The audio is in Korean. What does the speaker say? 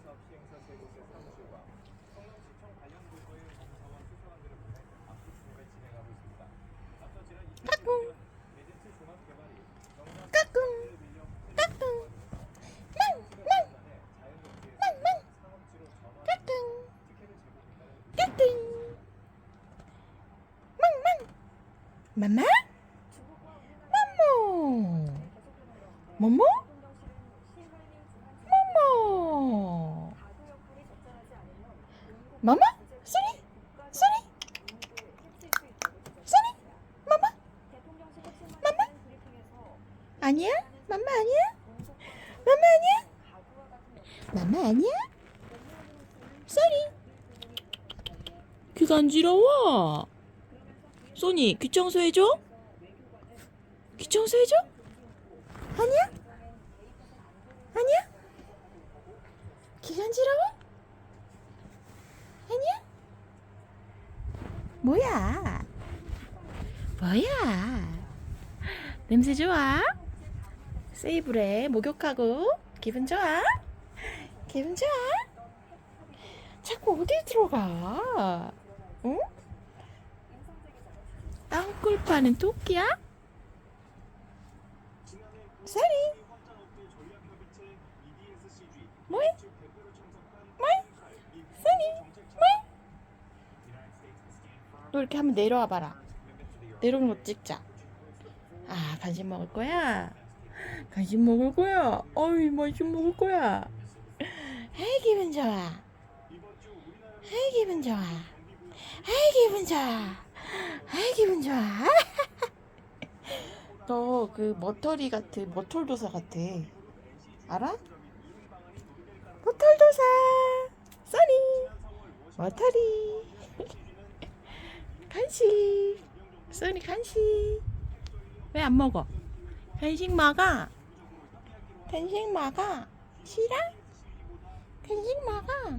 사업 시행사 세 곳의 사무실과 성남시청 관련 부서의 검사와 수사관들을 보내 압수 수색을 진행하고 있습니다. 앞서 지난 2016년 에젠츠 종합개발이 영상 사업지를 빌려 호텔을 운영하면서 자연녹지에서 상업지로 전환하면서 티켓을 제공했다는 맘마? 맘모? 뭐뭐? 맘모? 마마? 소리? 소리? 소리? 마마? 마마? 아니야? 마마 아니야? 마마 아니야? 마마 아니야? 소리? 귀 간지러워. 소니, 귀 청소해줘? 귀 청소해줘? 아니야? 아니야? 귀 간지러워? 아니야? 뭐야? 뭐야? 냄새 좋아? 세이브래. 목욕하고 기분 좋아? 기분 좋아? 자꾸 어디 들어가? 응? 땅굴 파는 토끼야? 쏘리? 뭐해? 뭐해? 쏘리? 뭐해? 너 이렇게 한번 내려와 봐라. 내려오는 거 찍자. 아, 간식 먹을 거야? 간식 먹을 거야? 어이, 간식 먹을 거야? 아이, 기분 좋아. 아이, 기분 좋아. 아이, 기분 좋아. 아이, 기분 좋아. 너 그 머터리 같아. 머털도사 같아. 알아? 머털도사. 써니. 머터리. 간식. 써니 간식. 왜 안 먹어? 간식 먹어. 간식 먹어. 싫어? 간식 먹어.